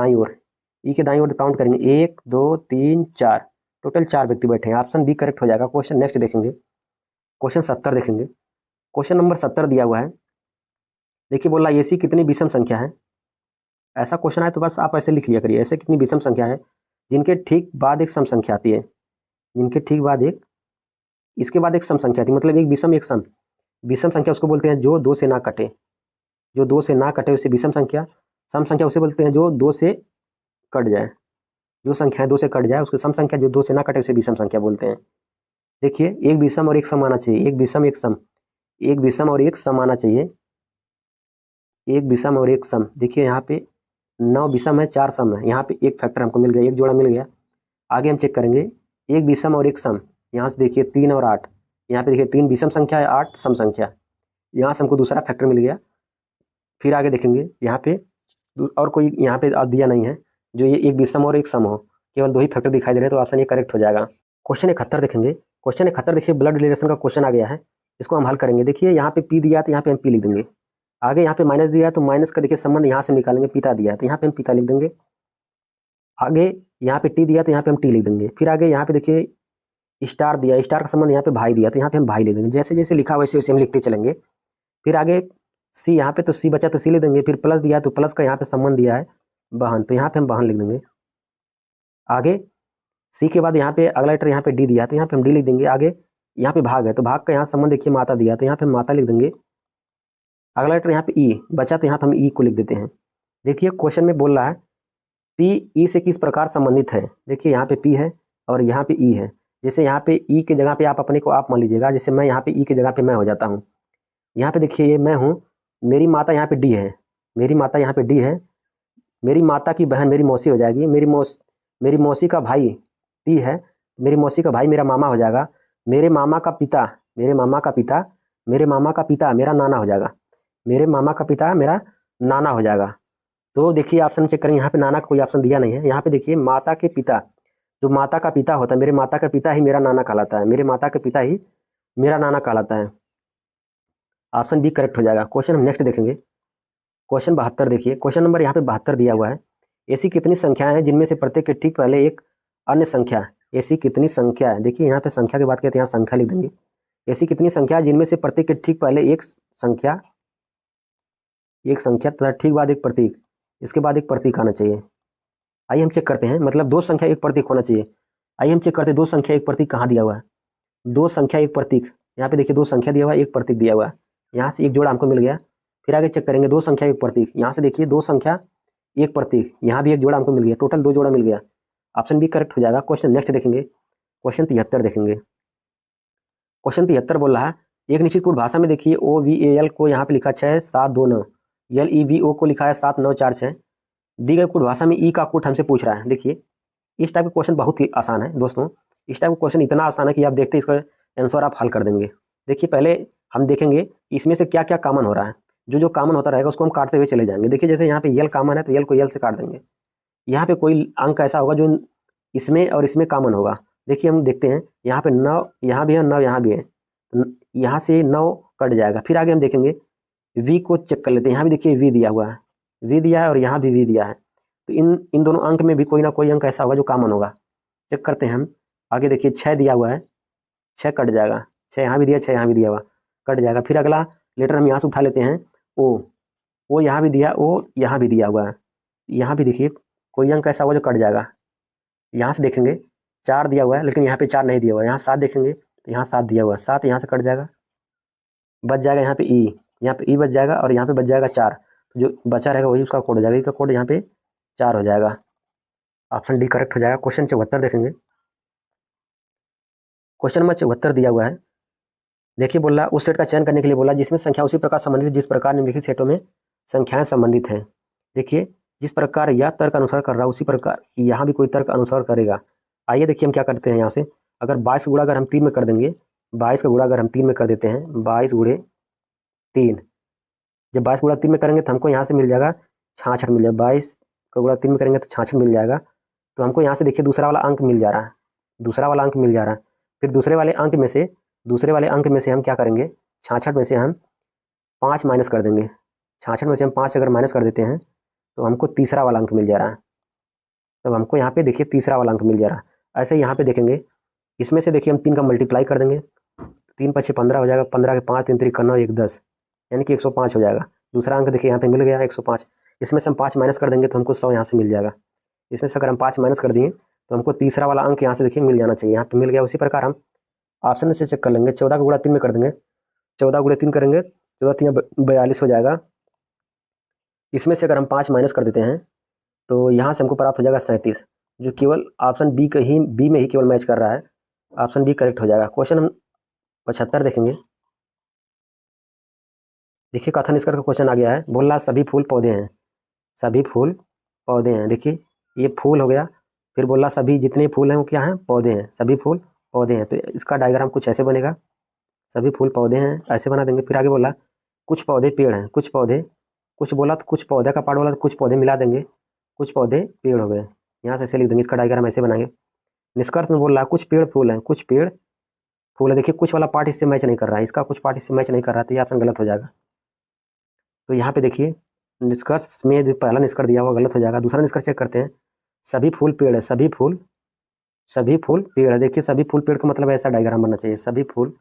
दाईं ओर काउंट करेंगे 1 2 3 4, टोटल 4 व्यक्ति बैठे हैं, ऑप्शन बी करेक्ट हो जाएगा। क्वेश्चन नेक्स्ट देखेंगे, क्वेश्चन 70 देखेंगे। क्वेश्चन नंबर 70 दिया हुआ है, देखिए बोला ऐसी कितनी विषम संख्या है, ऐसा क्वेश्चन है तो बस आप ऐसे लिख लिया करिए, ऐसे कितनी विषम संख्या है जिनके ठीक बाद एक सम संख्या आती है, जिनके ठीक बाद एक, इसके बाद एक सम संख्या आती है, मतलब एक विषम एक सम। विषम संख्या उसको बोलते हैं जो 2 से ना कटे, जो 2 से ना कटे उसे विषम संख्या। सम संख्या उसे बोलते हैं जो 2 से कट जाए, जो संख्याएं 2 से कट जाए उसकी सम संख्या जो 2 से ना कटे उसे विषम संख्या बोलते हैं। देखिए एक विषम और एक सम आना चाहिए, एक विषम एक सम, एक विषम और एक सम आना चाहिए, एक विषम और एक सम। देखिए यहाँ पे 9 विषम है, 4 सम है, यहाँ पे एक फैक्टर हमको मिल गया, एक जोड़ा मिल गया। आगे हम चेक करेंगे एक विषम और एक सम, यहाँ से देखिए 3 और 8, यहाँ पे देखिए 3 विषम संख्या है, 8 सम संख्या, यहाँ से हमको दूसरा फैक्टर मिल गया। फिर आगे देखेंगे यहाँ पे और कोई यहाँ पे दिया नहीं है जो ये एक विषम और एक सम हो, केवल 2 ही फैक्टर दिखाई दे रहे हैं, तो ऑप्शन ये करेक्ट हो जाएगा। क्वेश्चन 71 देखेंगे। क्वेश्चन 71 देखिए ब्लड रिलेशन का क्वेश्चन आ गया है, इसको हम हल करेंगे। देखिए यहाँ पे पी दिया तो यहाँ पे हम पी लिख देंगे, आगे यहाँ पे माइनस दिया है तो माइनस का देखिए संबंध यहाँ से निकालेंगे, पिता दिया है तो यहाँ पे हम पिता लिख देंगे, आगे यहाँ पे टी दिया तो यहाँ पे हम टी लिख देंगे। फिर आगे यहाँ पे देखिए स्टार दिया, स्टार का संबंध यहाँ पे भाई दिया तो यहाँ पे हम भाई लिख देंगे, जैसे जैसे लिखा वैसे वैसे हम लिखते चलेंगे। फिर आगे सी, यहाँ पे तो सी बचा तो सी लिख देंगे, फिर प्लस दिया तो प्लस का यहाँ पे संबंध दिया है बहन, तो यहाँ पे हम बहन लिख देंगे। आगे सी के बाद यहाँ पे अगला लेटर यहाँ पे डी दिया तो यहाँ पे हम डी लिख देंगे। आगे यहाँ पे भाग है तो भाग का यहाँ संबंध देखिए माता दिया तो यहाँ पे हम माता लिख देंगे। अगला लेटर यहाँ पे ई बचा तो यहाँ पे हम ई को लिख देते हैं। देखिए क्वेश्चन में बोल रहा है पी ई से किस प्रकार संबंधित है। देखिए यहाँ पे पी है और यहाँ पे ई है, जैसे यहाँ पे ई के जगह पे आप अपने को आप मान लीजिएगा, जैसे मैं यहाँ पे ई के जगह पे मैं हो जाता हूँ। यहाँ पे देखिए ये मैं हूँ, मेरी माता यहाँ पे डी है, मेरी माता यहाँ पे डी है, मेरी माता की बहन मेरी मौसी हो जाएगी, मेरी मौसी का भाई टी है, मेरी मौसी का भाई मेरा मामा हो जाएगा, मेरे मामा का पिता मेरे मामा का पिता मेरे मामा का पिता मेरा नाना हो जाएगा, मेरे मामा का पिता मेरा नाना हो जाएगा। तो देखिए ऑप्शन चेक करेंगे, यहाँ पे नाना का कोई ऑप्शन दिया नहीं है। यहाँ पे देखिए माता के पिता, जो माता का पिता होता है, मेरे माता का पिता ही मेरा नाना कहलाता है, मेरे माता के पिता ही मेरा नाना कहलाता है। ऑप्शन बी करेक्ट हो जाएगा। क्वेश्चन हम नेक्स्ट देखेंगे। क्वेश्चन 72 देखिए, क्वेश्चन नंबर यहाँ पे 72 दिया हुआ है। ऐसी कितनी संख्याएं हैं जिनमें से प्रत्येक के ठीक पहले एक अन्य संख्या, ऐसी कितनी संख्या है। देखिए यहाँ पे संख्या की बात करते हैं, यहाँ संख्या लिख देंगे। ऐसी कितनी संख्या है जिनमें से प्रत्येक के ठीक पहले एक संख्या तथा ठीक बाद एक प्रतीक, इसके बाद एक प्रतीक आना चाहिए। आइए हम चेक करते हैं, मतलब 2 संख्या एक प्रतीक होना चाहिए। आइए हम चेक करते हैं 2 संख्या एक प्रतीक कहाँ दिया हुआ है। 2 संख्या एक प्रतीक, यहाँ पे देखिए 2 संख्या दिया हुआ है, एक प्रतीक दिया हुआ है, यहाँ से एक जोड़ा हमको मिल गया। फिर आगे चेक करेंगे 2 संख्या एक प्रतीक, यहाँ से देखिए 2 संख्या एक प्रतीक, यहाँ भी एक जोड़ा हमको मिल गया, टोटल 2 जोड़ा मिल गया। ऑप्शन बी करेक्ट हो जाएगा। क्वेश्चन नेक्स्ट देखेंगे, क्वेश्चन 73 देखेंगे। क्वेश्चन 73 बोल रहा है एक निश्चित कूट भाषा में देखिए OVAL को यहाँ पे लिखा 6729, LEVO को लिखा है 7946। दी गई कूट भाषा में ई का कूट हमसे पूछ रहा है। देखिए इस टाइप का क्वेश्चन बहुत ही आसान है दोस्तों, इस टाइप का क्वेश्चन इतना आसान है कि आप देखते इसका आंसर आप हल कर देंगे। देखिए पहले हम देखेंगे इसमें से क्या क्या कॉमन हो रहा है, जो कॉमन होता रहेगा उसको हम काटते हुए चले जाएंगे। देखिए जैसे यहाँ पे यल कॉमन है तो यल को यल से काट देंगे। यहाँ पे कोई अंक ऐसा होगा जो इसमें और इसमें कॉमन होगा। देखिए हम देखते हैं यहाँ पे 9 यहाँ भी है, 9 यहाँ भी है, यहाँ से 9 कट जाएगा। फिर आगे हम देखेंगे वी को चेक कर लेते हैं, यहाँ भी देखिए वी दिया हुआ है, वी दिया है और यहाँ भी वी दिया है, तो इन दोनों अंक में भी कोई ना कोई अंक ऐसा होगा जो कॉमन होगा। चेक करते हैं हम। आगे देखिए 6 दिया हुआ है, 6 कट जाएगा, 6 यहाँ भी दिया, 6 यहाँ भी दिया हुआ, कट जाएगा। फिर अगला लेटर हम यहाँ से उठा लेते हैं ओ यहाँ भी दिया, ओ यहाँ भी दिया हुआ है, यहाँ भी देखिए कोई अंक ऐसा होगा जो कट जाएगा। यहाँ से देखेंगे 4 दिया हुआ है लेकिन यहाँ पे 4 नहीं दिया हुआ है, यहाँ 7 देखेंगे तो यहाँ 7 दिया हुआ है, 7 यहाँ से कट जाएगा, बच जाएगा यहाँ पे ई बच जाएगा और यहाँ पे बच जाएगा 4, जो बचा रहेगा वही उसका कोड हो जाएगा, इसका कोड यहाँ पे 4 हो जाएगा। ऑप्शन डी करेक्ट हो जाएगा। क्वेश्चन 74 देखेंगे। क्वेश्चन नंबर 74 दिया हुआ है। देखिए बोला उस सेट का चयन करने के लिए बोला जिसमें संख्या उसी प्रकार संबंधित जिस प्रकार निम्नलिखित सेटों में संख्याएं संबंधित हैं। देखिए जिस प्रकार यह तर्क अनुसार कर रहा है उसी प्रकार यहाँ भी कोई तर्क अनुसार करेगा। आइए देखिए हम क्या करते हैं, यहाँ से अगर 22 का गुणा अगर हम 3 में कर देंगे, 22 का गुणा अगर हम 3 में कर देते हैं, 22 गुणे 3, जब 22 गुणा 3 में करेंगे तो हमको यहाँ से मिल जाएगा 66 मिल जाएगा। 22 का गुणा 3 में करेंगे तो 66 मिल जाएगा। तो हमको यहाँ से देखिए दूसरा वाला अंक मिल जा रहा है, दूसरा वाला अंक मिल जा रहा है। फिर दूसरे वाले अंक में से हम क्या करेंगे, 66 में से हम 5 माइनस कर देंगे। 66 में से हम 5 अगर माइनस कर देते हैं तो हमको तीसरा वाला अंक मिल जा रहा है। तब हमको यहाँ पे देखिए तीसरा वाला अंक मिल जा रहा है। ऐसे ही यहाँ पे देखेंगे, इसमें से देखिए हम 3 का मल्टीप्लाई कर देंगे, 3 × 5 = 15 हो जाएगा, 15 के 5 3 × 9 1 10, यानी कि 105 हो जाएगा। दूसरा अंक देखिए यहाँ पे मिल गया 105। इसमें से हम 5 माइनस कर देंगे तो हमको 100 यहाँ से मिल जाएगा। इसमें से अगर हम 5 माइनस कर दिए तो हमको तीसरा वाला अंक यहाँ से देखिए मिल जाना चाहिए, यहाँ पे मिल गया। उसी प्रकार हम ऑप्शन से चेक कर लेंगे, 14 का गुणा 3 में कर देंगे, 14 गुणे 3 करेंगे, 14 × 3 = 42 हो जाएगा। इसमें से अगर हम 5 माइनस कर देते हैं तो यहाँ से हमको प्राप्त हो जाएगा 37, जो केवल ऑप्शन बी में ही केवल मैच कर रहा है। ऑप्शन बी करेक्ट हो जाएगा। क्वेश्चन हम 75 देखेंगे। देखिए कथन निष्कर्ष का क्वेश्चन आ गया है। बोल रहा सभी फूल पौधे हैं, सभी फूल पौधे हैं। देखिए ये फूल हो गया, फिर बोल रहा सभी जितने फूल हैं वो क्या हैं, पौधे हैं, सभी फूल पौधे हैं। तो इसका डायग्राम कुछ ऐसे बनेगा, सभी फूल पौधे हैं ऐसे बना देंगे। फिर आगे बोला कुछ पौधे पेड़ हैं, कुछ पौधे, कुछ बोला तो कुछ पौधे का पार्ट बोला तो कुछ पौधे मिला देंगे, कुछ पौधे पेड़ हो गए। यहाँ से ऐसे लिख देंगे, इसका डायग्राम ऐसे बनाएंगे। निष्कर्ष में बोल रहा है कुछ पेड़ फूल हैं, कुछ पेड़ फूल है। देखिए कुछ वाला पार्ट इससे मैच नहीं कर रहा है, इसका कुछ पार्ट इससे मैच नहीं कर रहा है, तो ये ऑप्शन गलत हो जाएगा। तो यहाँ पे देखिए निष्कर्ष में जो पहला निष्कर्ष दिया हुआ गलत हो जाएगा। दूसरा निष्कर्ष चेक करते हैं। सभी फूल पेड़ है, सभी फूल पेड़ है। देखिए सभी फूल पेड़ का मतलब ऐसा डायग्राम बनना चाहिए, सभी फूल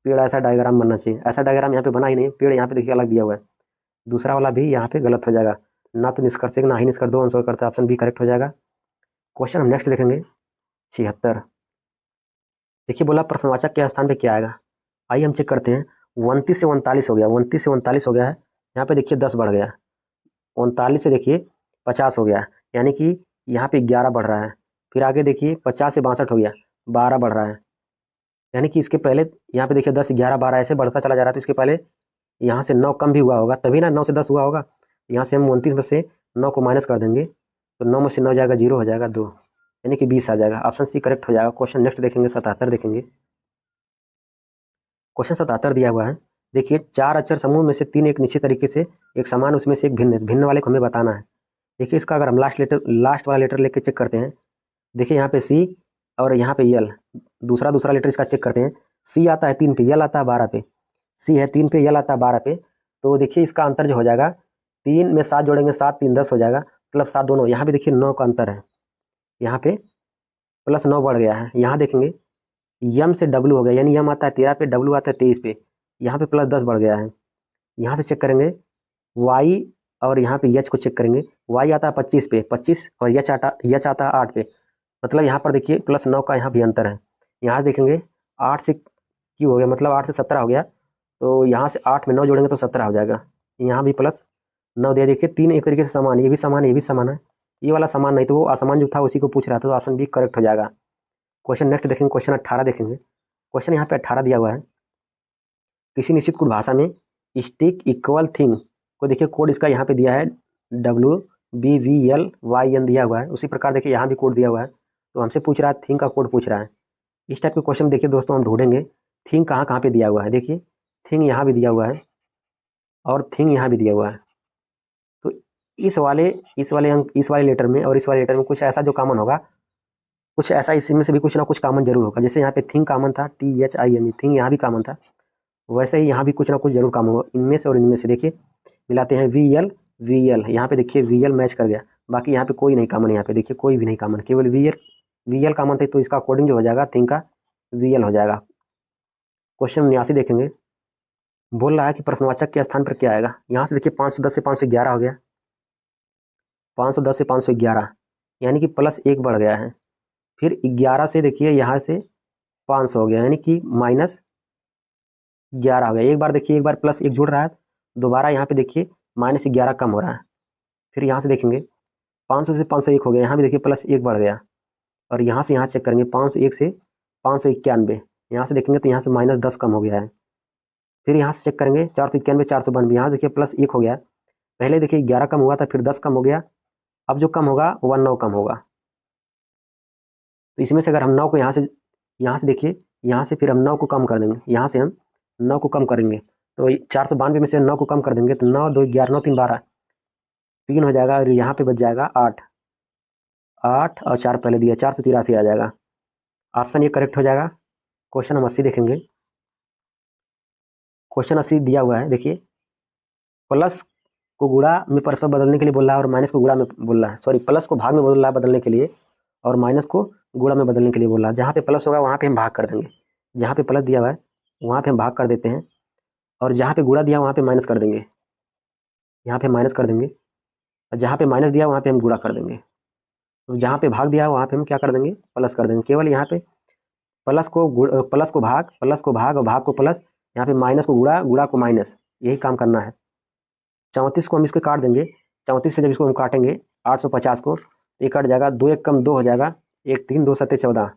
पेड़ ऐसा डायग्राम बनना चाहिए। ऐसा डायग्राम यहाँ पे बना ही नहीं, पेड़ यहाँ पे देखिए अलग दिया हुआ है। दूसरा वाला भी यहाँ पे गलत हो जाएगा। ना तो निष्कर्ष एक ना ही निष्कर्ष, दो आंसर करते हैं, ऑप्शन बी करेक्ट हो जाएगा। क्वेश्चन हम नेक्स्ट देखेंगे 76। देखिए बोला प्रश्नवाचक के स्थान पे क्या आएगा। आइए हम चेक करते हैं। 29 से 39 हो गया, 29 से 39 हो गया है। यहाँ पे देखिए 10 बढ़ गया, 39 से देखिए 50 हो गया, यानी कि यहाँ पे 11 बढ़ रहा है। फिर आगे देखिए 50 से 62 हो गया, 12 बढ़ रहा है। यानी कि इसके पहले यहाँ पे देखिए 10 11 12 ऐसे बढ़ता चला जा रहा है। तो इसके पहले यहाँ से 9 कम भी हुआ होगा, तभी ना 9 से 10 हुआ होगा। यहाँ से हम 29 में से 9 को माइनस कर देंगे, तो 9 में से 9 जाएगा 0 हो जाएगा 2, यानी कि 20 आ जाएगा। ऑप्शन सी करेक्ट हो जाएगा। क्वेश्चन नेक्स्ट देखेंगे 77 देखेंगे। क्वेश्चन 77 दिया हुआ है। देखिए 4 अक्षर समूह में से 3 एक निश्चित तरीके से एक समान, उसमें से एक भिन्न वाले को हमें बताना है। देखिए इसका अगर हम लास्ट वाला लेटर लेके चेक करते हैं। देखिए यहाँ पे सी और यहाँ पे यल, दूसरा लेटर इसका चेक करते हैं। सी आता है 3 पे, यल आता है 12 पे। सी है 3 पे, यल आता है 12 पे। तो देखिए इसका अंतर जो हो जाएगा, 3 में 7 जोड़ेंगे, 7 3 10 हो जाएगा, मतलब 7 दोनों। यहाँ पे देखिए 9 का अंतर है, यहाँ पे प्लस 9 बढ़ गया है। यहाँ देखेंगे यम से डब्लू हो गया, यानी यम आता है 13 पे, डब्लू आता है 23 पे, यहाँ पे प्लस 10 बढ़ गया है। यहाँ से चेक करेंगे वाई और यहाँ पे यच को चेक करेंगे। वाई आता है 25 पे, 25, और यच आता है 8 पे, मतलब यहाँ पर देखिए प्लस 9 का यहाँ भी अंतर है। यहाँ से देखेंगे 8 से क्यों हो गया, मतलब 8 से 17 हो गया। तो यहाँ से 8 में 9 जोड़ेंगे तो 17 हो जाएगा। यहाँ भी प्लस 9 दिया। देखिए 3 एक तरीके से समान, ये भी समान, ये भी समान है। ये वाला समान नहीं, तो वो असमान जो था उसी को पूछ रहा था, तो ऑप्शन बी करेक्ट हो जाएगा। क्वेश्चन नेक्स्ट देखेंगे, क्वेश्चन 18 देखेंगे। क्वेश्चन यहाँ पे 18 दिया हुआ है। किसी निश्चित कोड भाषा में स्टिक इक्वल थिंग को देखिए कोड इसका यहाँ पे दिया है WBVLYN दिया हुआ है। उसी प्रकार देखिए यहाँ भी कोड दिया हुआ है, तो हमसे पूछ रहा है थिंग का कोड पूछ रहा है। इस टाइप के क्वेश्चन देखिए दोस्तों हम ढूंढेंगे थिंग कहाँ पे दिया हुआ है। देखिए थिंग यहाँ भी दिया हुआ है और थिंग यहाँ भी दिया हुआ है। तो इस वाले लेटर में और इस वाले लेटर में कुछ ऐसा जो कॉमन होगा, कुछ ऐसा इसमें से भी कुछ ना कुछ कॉमन जरूर होगा। जैसे यहाँ पे थिंग कॉमन था, THING, थिंग यहाँ भी कॉमन था, वैसे ही यहाँ भी कुछ ना कुछ जरूर कॉमन होगा इनमें से और इनमें से। देखिए मिलाते हैं VL, यहाँ पे देखिए VL मैच कर गया, बाकी यहाँ पे कोई नहीं कॉमन। यहाँ पे देखिए कोई भी नहीं कॉमन, केवल VL कॉमन थे, तो इसका अकॉर्डिंग जो हो जाएगा थिंग का VL हो जाएगा। क्वेश्चन 79 देखेंगे। बोल रहा है कि प्रश्नवाचक के स्थान पर क्या आएगा। यहाँ से देखिए 510 से 511 हो गया, 510 से 511, यानी कि प्लस 1 बढ़ गया है। फिर 11 से देखिए यहाँ से 500 हो गया, यानी कि माइनस 11 हो गया। एक बार देखिए एक बार प्लस 1 जुड़ रहा है, दोबारा यहाँ पे देखिए माइनस 11 कम हो रहा है। फिर यहाँ से देखेंगे 500 से 501 हो गया, यहाँ भी देखिए प्लस 1 बढ़ गया। और यहाँ से यहाँ चेक करेंगे 501 से 591, यहाँ से देखेंगे तो यहाँ से माइनस 10 कम हो गया है। फिर यहाँ से चेक करेंगे 491 492, यहाँ देखिए प्लस 1 हो गया। पहले देखिए 11 कम हुआ था, फिर 10 कम हो गया, अब जो कम होगा वह 9 कम होगा। तो इसमें से अगर हम 9 को यहाँ से देखिए, यहाँ से फिर हम 9 को कम कर देंगे, यहाँ से हम 9 को कम करेंगे, तो 492 में से 9 को कम कर देंगे, तो 9 2 11 9 3 12, 3 हो जाएगा, और यहाँ पे बच जाएगा 8 और 4 पहले दिया, 483 आ जाएगा। ऑप्शन ये करेक्ट हो जाएगा। क्वेश्चन हम 80 देखेंगे। क्वेश्चन 80 दिया हुआ है। देखिए प्लस को गुणा में परस्पर बदलने के लिए बोल रहा है और माइनस को गुणा में बोल रहा है, सॉरी प्लस को भाग में बोल रहा है बदलने के लिए, और माइनस को गुणा में बदलने के लिए बोल रहा है। जहाँ पे प्लस होगा वहाँ पे हम भाग कर देंगे, जहाँ पे प्लस दिया हुआ है वहाँ पे हम भाग कर देते हैं, और जहाँ पे गुणा दिया वहाँ पे माइनस कर देंगे, यहाँ पे माइनस कर देंगे, और जहाँ पे माइनस दिया वहाँ पे हम गुणा कर देंगे। तो जहाँ पे भाग दिया वहाँ पे हम क्या कर देंगे, प्लस कर देंगे। केवल यहाँ पे प्लस को भाग और भाग को प्लस, यहाँ पे माइनस को गुणा, गुणा को माइनस, यही काम करना है। 34 को हम इसको काट देंगे, 34 से जब इसको हम काटेंगे 850 को, ये कट जाएगा, 2 एक कम 2 हो जाएगा, 1 3 2 7 14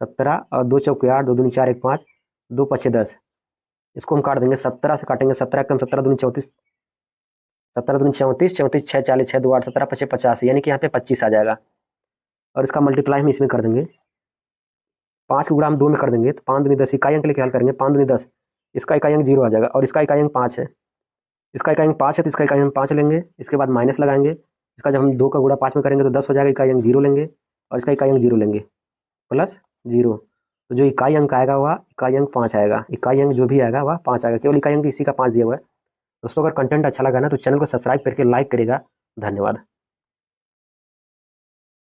17 और 2 चौके 8 2 दूनी 4 1 5 2 5 10। इसको हम काट देंगे, 17 से काटेंगे, 17 कम 17 दूनी 34, 17 दूनी 34, 34 6 40 6 2 8 17 5 50, यानी कि यहाँ पे 25 आ जाएगा। और इसका मल्टीप्लाई हम इसमें कर देंगे, 5 को गुणा हम 2 में कर देंगे तो 5 दूनी 10, इकाई अंक लेके हल करेंगे, 5 दूनी 10, इसका इकाई अंक 0 आ जाएगा और इसका इकाई अंक 5 है। इसका इकाई अंक 5 है तो इसका इकाई अंक 5 लेंगे, इसके बाद माइनस लगाएंगे, इसका जब हम 2 का गुणा 5 में करेंगे तो 10 हो जाएगा, इकाई अंक 0 लेंगे और इसका इकाई अंक 0 लेंगे प्लस 0। तो जो इकाई अंक आएगा वह इकाई अंक 5 आएगा, इकाई अंक जो भी आएगा वह 5 आएगा, केवल इकाई अंक इसी का 5 दिया हुआ है। दोस्तों अगर कंटेंट अच्छा लगा ना तो चैनल को सब्सक्राइब करके लाइक करेगा। धन्यवाद।